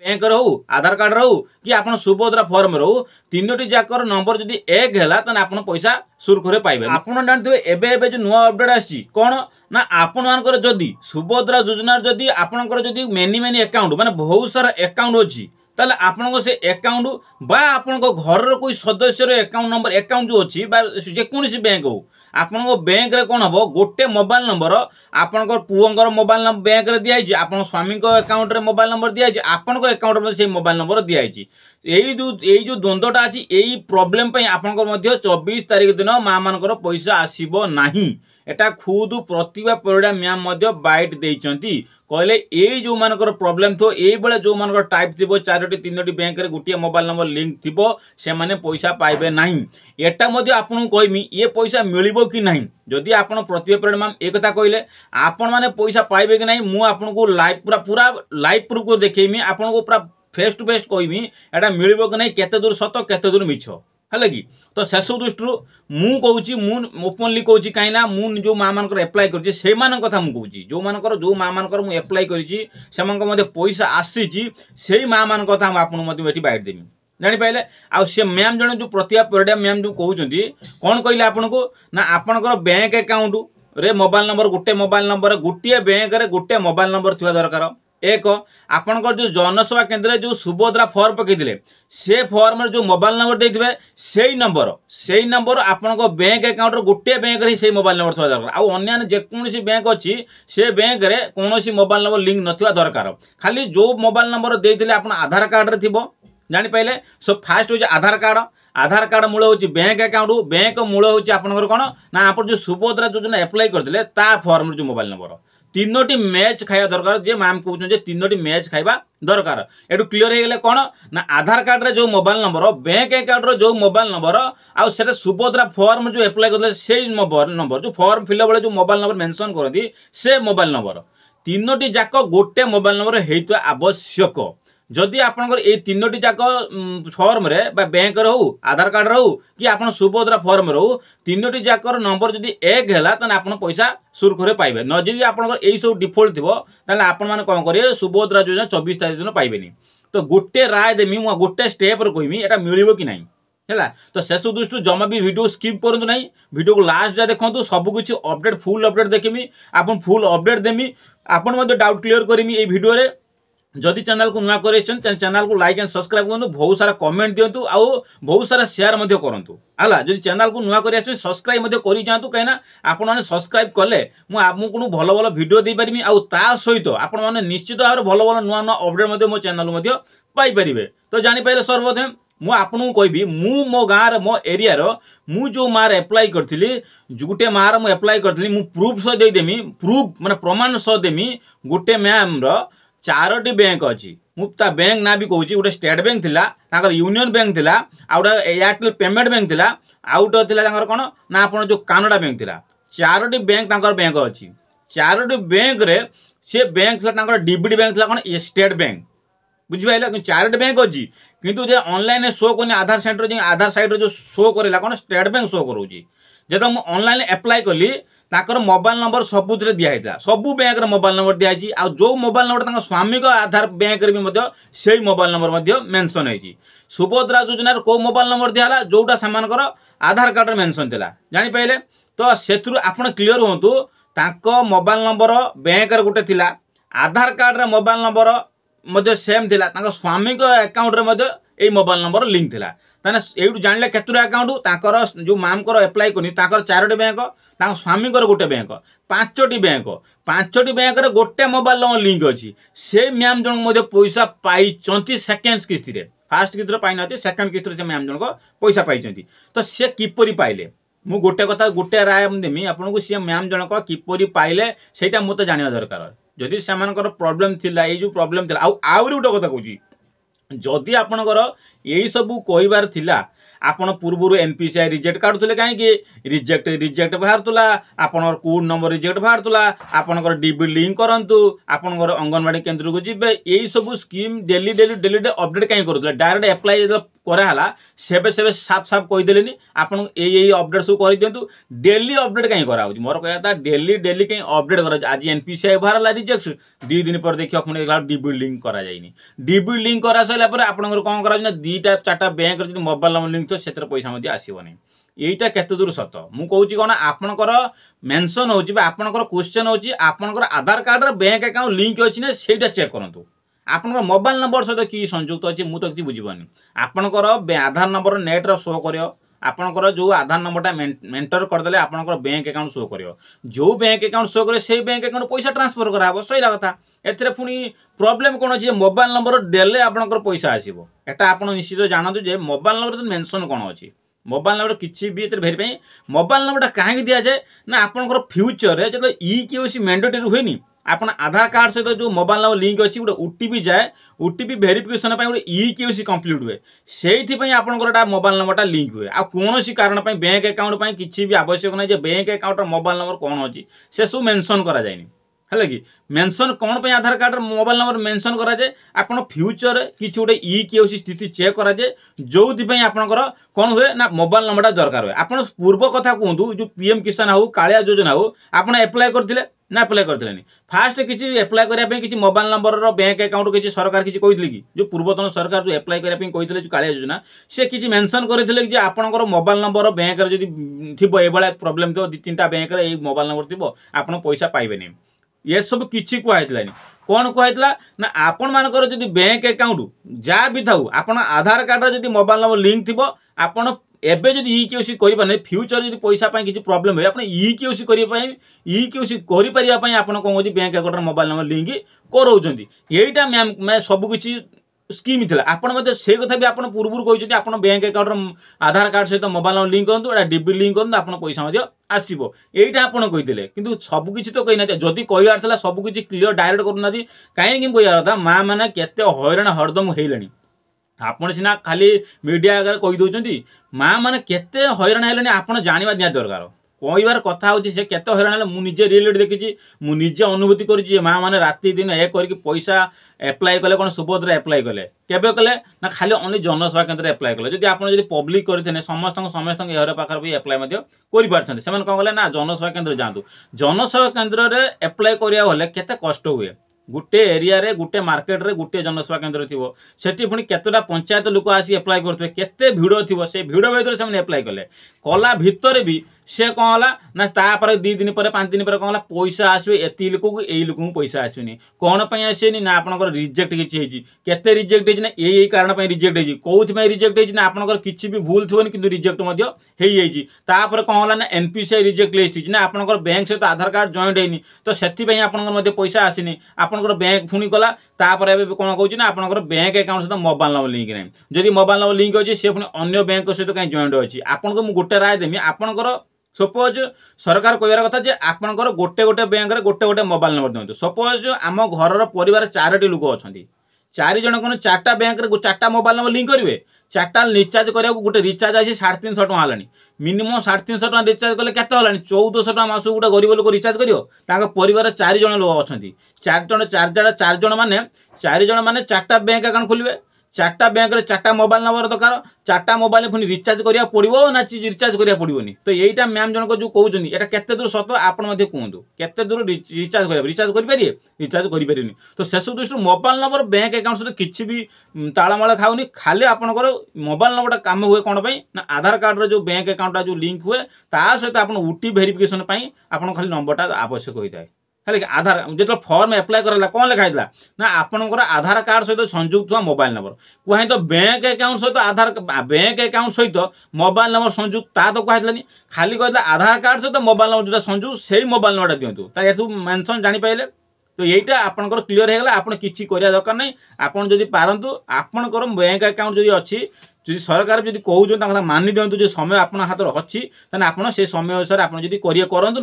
Bank रहू आधार card रहू कि आप सुभद्रा फॉर्म रहू तीनोटी जाकर नंबर जदि एक है आप पैसा सुरखुरे पाइबे। आपन जानते एबे एबे जो नुआ अपडेट आसी कौन ना आपण मानकर जदि सुभद्रा योजना जदि आपनकर जदि मेनी अकाउंट माने बहुत सारा अकाउंट अच्छी ताले आपन से अकाउंट बा आपन घर कोई सदस्य अकाउंट नंबर अकाउंट जो अच्छी जेकोसी बैंक हो आपन बैंक रे कौन हम गोटे मोबाइल नंबर आपन पुओंकर मोबाइल नंबर बैंक रे दिखाई आपन स्वामी अकाउंट रे मोबाइल नंबर दिखाई आपन अकाउंट में से मोबाइल नंबर दिखाई यही जो द्वंद्वटा अच्छी यही प्रोब्लेम आपन 24 तारीख दिन माँ मानकर पैसा आसब नहीं एटा खुद प्रतिभा परिड़ा मैम बाइट देइचंती कहले ये जो मानकर प्रोब्लेम थो ये बेले जो मानकर टाइप थी 4टी 3टी बैंक रे गोटे मोबाइल नंबर लिंक थी से माने पैसा पाइबे नहीं एटा आपन कहमी ये पैसा मिलिबो कि नहीं जदि आपन प्रतिभा परिड़ा मैम एक कथा कहले आपन माने पैसा पाइबे कि नहीं मु आपन को लाइव पूरा लाइव प्रूफ को देखेमी आपन को पूरा फेस टू फेस कहमी एटा मिलिबो कि नहीं केते दूर सत केते दूर मिछ है कि तो शेष दृष्टि मुझे ओपनली कहूँ कहीं मुझे जो माँ मानकर एप्लाय कर कथा मुझे जो मानकर जो माँ मानकर मुझे एप्लाय कर पैसा आसी से माँ मान कथा आपको ये बाइट देवी जापारे आउ से मैम जन जो प्रतिभा परिड़ा मैम जो कहते कौन कहले आपन को ना आपनकर बैंक अकाउंट रे मोबाइल नंबर गोटे बैंक रे गोटे मोबाइल नंबर थी दरकार एक आपनकर जो जनसेवा केन्द्र जो सुभद्रा फॉर्म पकईले से फॉर्म जो मोबाइल नंबर देते से नंबर आपन बैंक अकाउंट गोटे बैंक रे से मोबाइल नंबर थोड़ा दरकार आउ अन्य जेकोसी बैंक अच्छी से बैंक रे कौन मोबाइल नंबर लिंक नथिबा दरकार खाली जो मोबाइल नंबर देते आप आधार कार्ड रे थिबो जापारे सो फास्ट हो आधार कार्ड मूल हूँ बैंक अकाउंट बैंक मूल हूँ आपंकर कौन ना आप जो सुभद्रा योजना एप्लाय करते फॉर्म जो मोबाइल नंबर तीनोटी मैच खाଇବା दरकार जे मैम कहते तीनोटी मैच खाଇବା दरकार एटू क्लियर हो गले कौन ना आधार कार्ड रे जो मोबाइल नंबर बैंक अकाउंट रो जो मोबाइल नंबर आउ सेटा सुभद्रा फॉर्म जो एप्लाय करते से मोबाइल नंबर जो फॉर्म फिल बेले जो मोबाइल नंबर मेंशन करती से मोबाइल नंबर तीनोटी जाक गोटे मोबाइल नंबर हेतु आवश्यक जदि आपनकर ये तीनोटी जाक फॉर्म रे बा बैंक रहू आधार कार्ड रहू कि आप सुभद्रा फॉर्म रहू तीनोटी जाकर नंबर जदि एक है तो आप पैसा सुरखुरे पाइबे न जदि आपनकर यही सब डिफॉल्ट थी आपण मैंने कौन करेंगे सुभद्रा योजना 24 तारीख दिन पाइबेनी तो गोटे राय देमी मुझे गोटे स्टेप कहमी एटा मिलिबो कि नहीं है तो शेष दृष्टि जमा भी वीडियो स्किप करूँ ना वीडियो को लास्ट जाए देखो सबकि अपडेट फुल अपडेट देखमी आप फुल अपडेट देमी आपन डाउट क्लियर करमी ये वीडियो रे जदि चैनल को नुआ कर चैनल को लाइक एंड सब्सक्राइब करूँ बहुत सारा कमेंट दिंतु आउ बहुत सारा शेयर करूँ है जब चैनल को नुआ कर सब्सक्राइब कर जातु कहीं आपने सब्सक्राइब कले मुझे भल भल भिडियो दे पारि आउ ता सहित आपण मैंने निश्चित भाव भल भल नुआ नुआ अपडेट मो चैनल पाइपर तो जापारे सर्वप्रथम मु आपन को कहबी मो गाँव मो एरिया मु जो मार एप्लाय करी गोटे मार मु एप्लाय करी मु प्रूफ सह देदेमी प्रूफ माने प्रमाण सह देमी गोटे मैम रो 4टी बैंक अच्छी मुझे बैंक ना भी कहूँ गोटे स्टेट बैंक थिला यूनियन बैंक थिला आउ एयरटेल पेमेंट बैंक थिला आउट थिला कौन ना आप जो कानाडा बैंक थिला 4टी बैंक बैंक अच्छी 4टी बैंक रे से बैंक थिला डीबीडी बैंक थिला कौन स्टेट बैंक बुझिपारे 4टी बैंक अच्छी किंतु जे ऑनलाइन शो करनी आधार सेंटर आधार साइट जो शो करेला कौन स्टेट बैंक शो करोची जब मुझे ऑनलाइन एप्लाय कली ताकर मोबाइल नंबर सबुत दिखाई सबू बैंक मोबाइल नंबर दिखाई आ जो मोबाइल नंबर स्वामी को आधार बैंक भी से मोबाइल नंबर मेंशन है सुभद्रा योजना को मोबाइल नंबर दिया जोटा से आधार कार्ड मेंशन थी जापारे तो से आप क्लीयर हूँ मोबाइल नंबर बैंक गोटे थी आधार कार्ड मोबाइल नंबर सेम थी स्वामी अकाउंट ये मोबाइल नंबर लिंक थी ताने ये जानले केतुरा अकाउंट जो मैम को एप्लाय करनी 4टी बैंक स्वामी गोटे बैंक 5टी बैंक रे गोटे मोबाइल नंबर लिंक अच्छी से मैम जन पैसा पाई सेकेंड किस्ती फास्ट किस्ती पाई ना सेकेंड किस्ती से मैम जन पैसा पाई तो सी किपरि पाइले मु गोटे कथा गोटे राय देमी आपको सी मैम जनक किपरि पाइले सेटा मते जानिया दरकार जदि सेमानकर प्रॉब्लम थिला ये जो प्रॉब्लम थिला आउरी गोटे कथा कहूँ जदि आपणकर यही सब कहबार थिला आपण पूर्व एनपीसीआई रिजेक्ट काढुले कहीं रिजेक्ट रिजेक्ट बाहरुला आपनकर कोड नंबर रिजेक्ट बाहरुला आपनकर डीबी लिंक करंतु आपनकर अंगनवाड़ी केंद्र को जिबे यही सब scheme daily daily daily update कहीं करूले डायरेक्ट अप्लाई कराला सेबे सेबे साफ साफ कहीदेनि आपन यही अपडेट सब कर दिंतु डेली अपडेट कहीं करा मोर कहता डेली डेली कहीं अपडेट कर आज एनपीसीआई बाहर रिजेक्ट 2 दिन पर देखिए पुणी डीबी लिंक करा जाइनी डीबी लिंक करा सारा पर आपनकर कौन करा ना 2टा 4टा बैंक रे मोबाइल नंबर लिंक तो से पैसा आसबनी यहीटा केते दूर सत मु कहूँ कौन आपनकर मेंशन होची आपनकर क्वेश्चन होची आपनकर आधार कार्ड रे बैंक अकाउंट लिंक अछि ना सेटा चेक करंतु आपनकर मोबाइल नंबर सहित कि संयुक्त अछि मु तो किछि बुझिबनी आपनकर आधार नंबर नेट रो शो करियो आपनकर जो आधार नंबरटा मेंटर करदेले आपनकर बैंक अकाउंट शो करियो जो बैंक अकाउंट शो करे से बैंक अकाउंट पैसा ट्रांसफर कराबो सहीला कथा एथरे पुनी प्रॉब्लम कोन अछि मोबाइल नंबर देले आपनकर पैसा आसीबो एटा आपण निश्चित जानतु जे मोबाइल नंबर मेंशन कोन अछि मोबाइल नंबर किसी भी भेरी मोबाइल नंबरटा कहीं दि जाए ना आपनकर फ्यूचर रे जब ईकेवाईसी मैंडेटरी हुएनी आपन आधार कार्ड सहित जो मोबाइल नंबर लिंक अच्छी गोटे ओटीपी जाए ओटीपी वेरिफिकेशन गोटे ईकेवाईसी कंप्लीट हुए से आपंकर मोबाइल नंबरटा लिंक हुए आ कौन कारण बैंक अकाउंट किसी भी आवश्यक ना बैंक अकाउंट मोबाइल नंबर कौन अच्छी से सब मेंशन करा जाए है कि मेंशन कौन पे आधार कार्ड मोबाइल नंबर मेंशन करा जाए आपन फ्यूचर किसी गोटे ईकेवाईसी स्थिति चेक करा जाए जो आपनकर कौन हुए ना मोबाइल नंबरटा दरकार हुए आपन पूर्व कथा कहतु जो पीएम किसान हो कालिया योजना हो आपन अप्लाई करथिले ना अप्लाई करथिले फास्ट किसी अप्लाई करने किसी मोबाइल नंबर बैंक अकाउंट किसी सरकार किसी कहते कि जो पूर्वतन सरकार जो अप्लाई करने कहते कालिया योजना से किसी मेंशन करथिले कि आपनकर मोबाइल नंबर बैंक रे जदी थिबो ए बळा प्रॉब्लम तो 2-3टा बैंक रे ए मोबाइल नंबर थिबो आपन पैसा पाइबेनी ये सब किसी कहला कौन कहला ना आपण मानकर जदि बैंक अकाउंट जहाँ भी थाऊ आपण आधार कार्ड जदि मोबाइल नंबर लिंक थी आपण एबे जदि ईकेवाईसी करें फ्यूचर जदि पैसा किसी प्रॉब्लम है आपन ईकेवाईसी ईकेवाईसी करें आपन कौन bank account mobile number link कराउछंती एटा मैम मैं सबकिछि स्कीम थी आपड़ से कथा भी आप पूर्व कहते आप बैंक अकाउंट आधार कार्ड सहित मोबाइल नंबर लिंक करूँ डीबी लिंक करूँ आप पैसा आसो यहीटा आपड़ कहते कि सबकि तो कही जदि कहार सबकि क्लीयर डायरेक्ट करूना कहीं कह कथा माँ मैंने केते हैरान हरदम होइलानी आपड़ सीना खाली मीडिया आगे कहीदे माँ मैंने केते हैरान है आप जानवा निया दरकार कहबार कथा होची से केते हैरान है मुझे रियलिटी देखी मुझे अनुभूति करी माँ मैंने राति दिन ए करके पैसा एप्लाई कले कौन सुभद्रा एप्लाई कले केबे कले ना खाली ओनली जनसेवा केन्द्र एप्लाई कले जदि आप पब्लिक करते समस्त समस्त घर पाखे भी एप्लाई कर कौन कले ना जनसेवा केन्द्र जातु जनसेवा केन्द्र में एप्लाई करा केते कष्ट हुए गोटे एरिया रे गोटे मार्केट रे गोटे जनसेवा केन्द्र थी सेठी पुणी केतटा पंचायत लोक आसी एप्लाई करते केते भिड़ थी से भिड़ भर से एप्लाई कले कला भितर भी से कौन है ना तापर 2 दिन पर 5 दिन पर कौन पैसा आसवे एति लोक को यही लोक पैसा आसनी कौन पर आसेनी ना आपनकर रिजेक्ट किसी केते रिजेक्ट होना यही कारण रिजेक्ट होती कौन रिजेक्ट होती ना आपनकर किसी भी भूल थोन कि रिजेक्ट होपर कौन है ना एनपीसीआई रिजेक्ट लिस्ट ना आपनकर बैंक सहित आधार कार्ड जॉइंट होनी तो से आपनकर पैसा आसनी आपनकर बैंक पुणी कला तापर कौन कहूँ ना आपनकर बैंक अकाउंट सहित मोबाइल नंबर लिंक नहीं जदि मोबाइल नंबर लिंक अच्छी से पुणी अन्य बैंक सहित कहीं जॉइंट अच्छी आपको मुझे गोटे राय देमी आपनकर सपोज सरकार कहबार कथा जे आपनकर गोटे गोटे बैंक रे गोटे गोटे मोबाइल नंबर दिंतु सपोज आम घर परिवार 4टी लोक अच्छा 4 जन कौन 4टा बैंक रे 4टा मोबाइल नंबर लिंक करेंगे 4टा रिचार्ज करा गोटे रिचार्ज आई 350 टଙ୍କା है मिनिमम 350 टଙ୍କା रिचार्ज कले केते हलानी 1400 टଙ୍କା मास गोटे गरीब लोक रिचार्ज करियो परिवार 4 जन लोक अच्छा 4 जन माने 4टा बैंक अकाउंट खोलिए 4टा बैंक रे 4टा मोबाइल नंबर दरकार 4टा मोबाइल पुणी रिचार्ज करिया पड़िबो ना रिचार्ज करिया पड़िबोनी तो यहीटा मैम जनक जो कहउछनी एटा केते दूर सत आपण मध्ये कहंतु केते दूर रिचार्ज करिया रिचार्ज करि परिए रिचार्ज करि परिनी तो सेसु दृष्टि मोबाइल नंबर बैंक अकाउंट सहित किछि भी ताळमाळ खाउनी खाली आपनकर मोबाइल नंबरटा काम हुए कोन पई ना आधार कार्ड रे जो बैंक अकाउंट जो लिंक हुए ता सहित आपण ओटी वेरिफिकेशन पई आपण खाली नंबरटा आवश्यक होइताय है आधार जो फॉर्म एप्लाई करा कौन लिखाई ना आपनकर आधार कार्ड सहित संयुक्त हुआ मोबाइल नंबर कहीं तो बैंक अकाउंट सहित आधार बैंक अकाउंट सहित मोबाइल नंबर संयुक्त ता तो कहलानी खाली कहला आधार कार्ड सहित मोबाइल नंबर जो संयुक्त से मोबाइल नंबर दिंतु तार मेंशन जापारे तो यहीटा आपनकर क्लीयर होगा आप किसी करिया दरकार नहीं आपन जदि पारंतु आपनकर बैंक अकाउंट जदि अच्छी जी सरकार जदि कहते मानि दिंतु जो समय आपन हाथ अच्छी ताने आपन से समय अनुसार आप जदि करिया करंतु